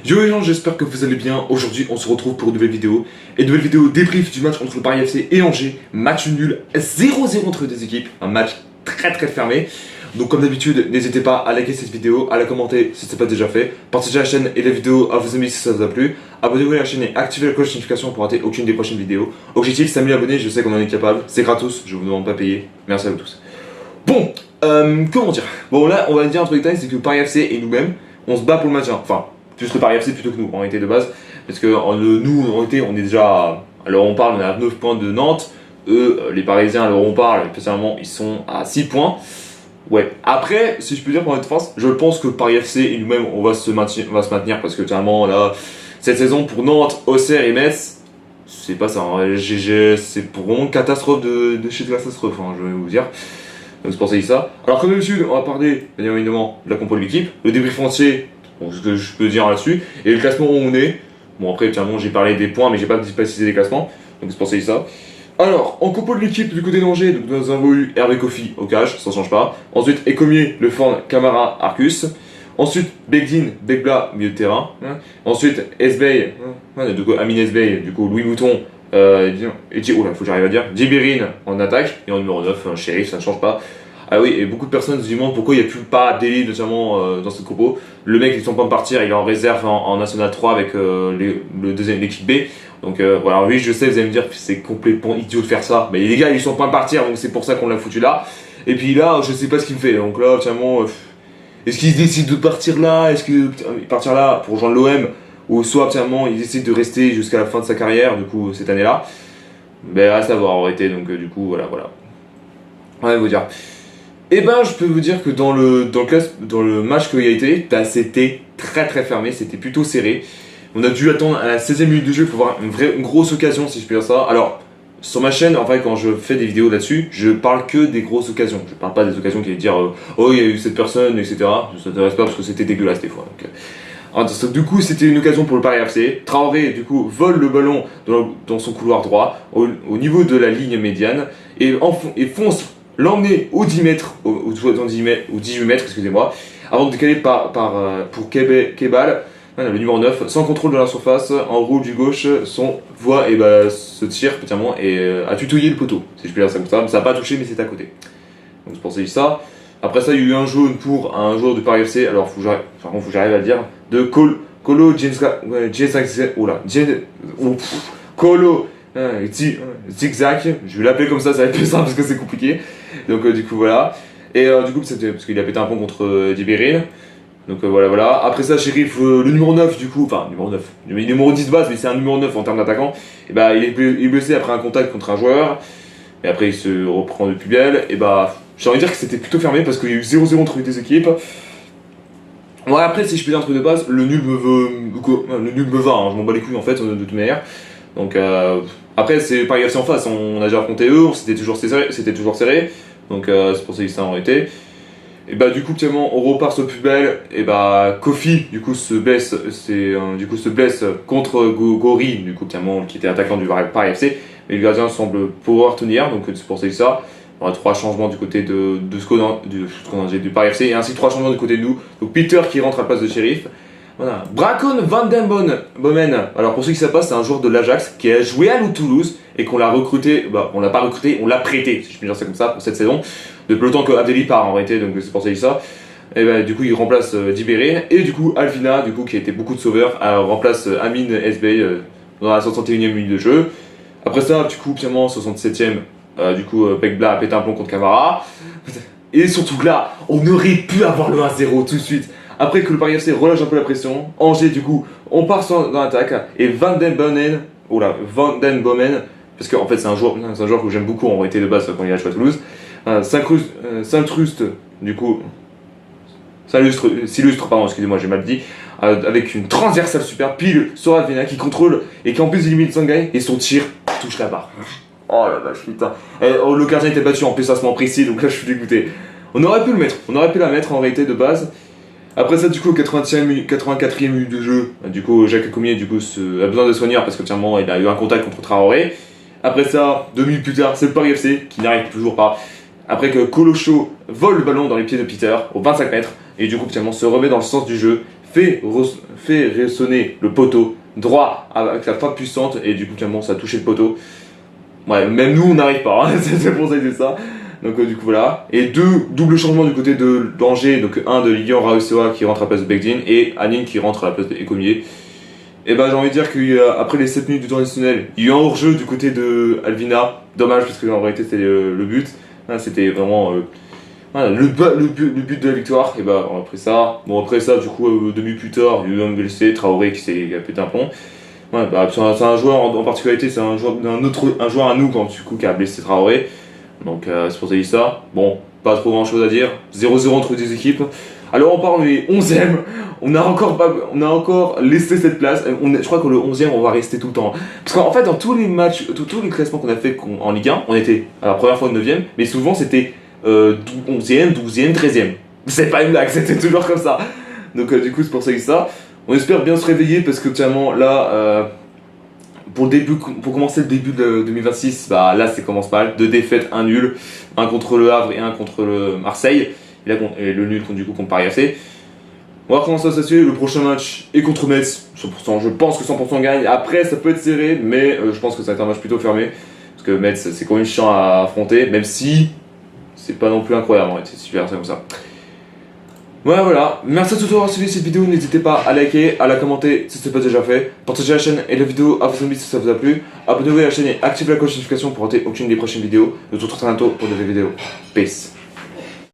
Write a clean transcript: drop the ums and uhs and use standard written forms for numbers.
Yo les gens, j'espère que vous allez bien. Aujourd'hui, on se retrouve pour une nouvelle vidéo. Et une nouvelle vidéo débrief du match entre le Paris FC et Angers. Match nul 0-0 entre les deux équipes. Un match très fermé. Donc comme d'habitude, n'hésitez pas à liker cette vidéo, à la commenter si ce n'est pas déjà fait. Partagez la chaîne et la vidéo à vos amis si ça vous a plu. Abonnez-vous à la chaîne et activez la cloche de notification pour rater aucune des prochaines vidéos. Objectif 5000 abonnés, je sais qu'on en est capable. C'est gratos, je vous demande pas payer. Merci à vous tous. Bon, comment dire. Bon là, on va dire un truc détail, c'est que Paris FC et nous-mêmes, on se bat pour le maintien. Enfin, plus le Paris FC plutôt que nous, en réalité de base. Parce que nous, en réalité, on est déjà... Alors on parle, on est à 9 points de Nantes. Eux, les Parisiens, alors on parle, spécialement, ils sont à 6 points. Ouais. Après, si je peux dire pour notre France, je pense que Paris FC et nous-mêmes, on va se maintenir parce que clairement, là, cette saison pour Nantes, Auxerre et Metz, c'est pas ça. Hein. C'est pour vraiment une catastrophe de chez catastrophe, hein, je vais vous dire. Donc c'est pour ça. Alors comme d'habitude, on va parler bien évidemment de la compo de l'équipe, le débrief entier, bon, ce que je peux dire là-dessus, et le classement où on est. Bon après, clairement, j'ai parlé des points, mais j'ai pas précisé les classements, donc c'est pour ça. Alors, en compo de l'équipe du côté d'Angers, donc nous avons eu Hervé Kofi au cage, ça change pas. Ensuite, Ecomier, Le Forn, Camara, Arcus. Ensuite, Begdin, Begbla, milieu de terrain. Ensuite, Esbey, Amine Esbey, du coup, Louis Mouton, faut que j'arrive à dire, Djibirine en attaque, et en numéro 9, Sheriff, ça ne change pas. Ah oui, et beaucoup de personnes se demandent pourquoi il n'y a plus pas d'élite, notamment dans cette compo. Le mec, ils sont pas de partir, il est en réserve en National 3 avec l'équipe B. Donc voilà, oui, je sais, vous allez me dire que c'est complètement idiot de faire ça. Mais les gars, ils sont pas de partir, donc c'est pour ça qu'on l'a foutu là. Et puis là, je sais pas ce qu'il me fait. Donc là, tiens, est-ce qu'ils décident de partir là? Est-ce qu'ils partir là pour rejoindre l'OM? Ou soit, tiens, ils décident de rester jusqu'à la fin de sa carrière, du coup, cette année-là. Ben, reste à voir en réalité, donc du coup, voilà. Ouais, vous dire. Et ben, je peux vous dire que dans le match qu'il y a été, c'était très fermé, c'était plutôt serré. On a dû attendre à la 16e minute de jeu pour voir une grosse occasion, si je peux dire ça. Alors, sur ma chaîne, en fait, quand je fais des vidéos là-dessus, je parle que des grosses occasions. Je parle pas des occasions qui veulent dire oh, il y a eu cette personne, etc. Ça t'intéresse pas parce que c'était dégueulasse des fois. Donc, du coup, c'était une occasion pour le Paris FC. Traoré, du coup, vole le ballon dans son couloir droit, au niveau de la ligne médiane, et fonce l'emmener au 10 mètres, au 18 mètres, excusez-moi, avant de décaler pour Kebal. Le numéro 9, sans contrôle de la surface, en roue du gauche, son voit et se tire et a tutoyé le poteau, si je peux dire ça comme ça. Ça n'a pas touché, mais c'est à côté. Donc c'est pour ça. Après ça, il y a eu un jaune pour un joueur de Paris FC. Alors, faut que j'arrive à le dire. De Kolo Zigzag. Je vais l'appeler comme ça va être plus simple parce que c'est compliqué. Donc du coup voilà. Et du coup c'était parce qu'il a pété un pont contre Dibéril. Donc voilà. Après ça, Sheriff, le numéro 9 du coup, enfin numéro 9, le numéro 10 de base, mais c'est un numéro 9 en termes d'attaquant. Et il est blessé après un contact contre un joueur. Et après il se reprend de plus belle. Et j'ai envie de dire que c'était plutôt fermé parce qu'il y a eu 0-0 entre les deux équipes. Ouais, après si je peux dire un truc de base, le nul me va, hein, je m'en bats les couilles en fait de toute manière. Donc après c'est Paris FC en face, on a déjà affronté eux, c'était toujours serré. Donc c'est pour ça que ça en été. Et du coup on repart sur plus belle. Et Kofi du coup se blesse, contre Gori du coup qui était attaquant du Paris FC, mais le gardien semble pouvoir tenir, donc c'est pour ça. On a 3 changements du côté du Paris FC et ainsi 3 changements du côté de nous. Donc Peter qui rentre à la place de Sheriff. Voilà. Bracon Van Den Bomen. Alors pour ceux qui savent pas, c'est un joueur de l'Ajax qui a joué à Toulouse et qu'on l'a recruté. On l'a pas recruté, on l'a prêté, si je peux dire ça comme ça, pour cette saison. Depuis le temps que Abdelli part en réalité, donc c'est pour ça. Et du coup il remplace Djibérine et du coup Alvina, du coup qui a été beaucoup de sauveurs, remplace Amine Esbey dans la 61e minute de jeu. Après ça, du coup, 67e. Begbla a pété un plomb contre Camara. Et surtout que là, on aurait pu avoir le 1-0 tout de suite. Après que le Paris FC relâche un peu la pression, Angers, du coup, on part dans l'attaque. Et Van Den Bomen, parce qu'en fait, c'est un joueur que j'aime beaucoup en réalité de base quand il a joué à Toulouse. S'illustre, pardon, excusez-moi, j'ai mal dit. Avec une transversale super pile sur Alvina qui contrôle et qui en plus élimine Sangai et son tir touche la barre. Oh la vache, putain. Le gardien était battu en placement précis, donc là je suis dégoûté. On aurait pu la mettre en réalité de base. Après ça, du coup, 84e minute de jeu, du coup, Jacques Comier a besoin de soigner parce que il a eu un contact contre Traoré. Après ça, 2 minutes plus tard, c'est le Paris FC qui n'arrive toujours pas. Après que Colocho vole le ballon dans les pieds de Peter au 25 mètres et du coup, se remet dans le sens du jeu, fait résonner le poteau droit avec la frappe puissante et du coup clairement ça a touché le poteau. Ouais, même nous on n'arrive pas, hein. C'est pour ça que c'est ça. Donc du coup voilà. Et deux doubles changements du côté d'Angers, donc un de Lilian Raoussewa qui rentre à la place de Begdin et Anine qui rentre à la place d'Ecomier. Et ben j'ai envie de dire qu'après les 7 minutes du temps additionnel, il y a eu un hors-jeu du côté de Alvina. Dommage parce que en réalité c'était le but. C'était vraiment le but de la victoire. Et ben après ça du coup 2 minutes plus tard, il y a eu un blessé, Traoré qui s'est pété un plomb. Ouais, bah, c'est un joueur en particularité, c'est un joueur à nous quand, du coup, qui a blessé Traoré. Donc c'est pour ça que je dis ça. Bon, pas trop grand chose à dire. 0-0 entre les deux équipes. Alors on part les 11e. On a encore laissé cette place. Je crois que le 11e on va rester tout le temps. Parce qu'en fait dans tous les matchs, tous les classements qu'on a fait en Ligue 1, on était à la première fois au 9e, mais souvent c'était 11e, 12e, 13e. C'est pas une blague, c'était toujours comme ça. Donc du coup c'est pour ça que je dis ça. On espère bien se réveiller parce que finalement là, pour commencer le début de 2026, bah là ça commence mal. 2 défaites, 1 nul, un contre le Havre et un contre le Marseille. Et le nul du coup contre Paris FC. On va voir comment ça se fait. Le prochain match est contre Metz, 100%. Je pense que 100% gagne. Après ça peut être serré, mais je pense que ça va être un match plutôt fermé. Parce que Metz c'est quand même chiant à affronter, même si c'est pas non plus incroyable en fait, c'est super comme ça. Voilà, merci à tous d'avoir suivi cette vidéo, n'hésitez pas à liker, à la commenter si ce n'est pas déjà fait, partagez la chaîne et la vidéo à vos amis si ça vous a plu, abonnez-vous à la chaîne et activez la cloche de notification pour rater aucune des prochaines vidéos. Nous nous retrouvons très bientôt pour de nouvelles vidéos. Peace.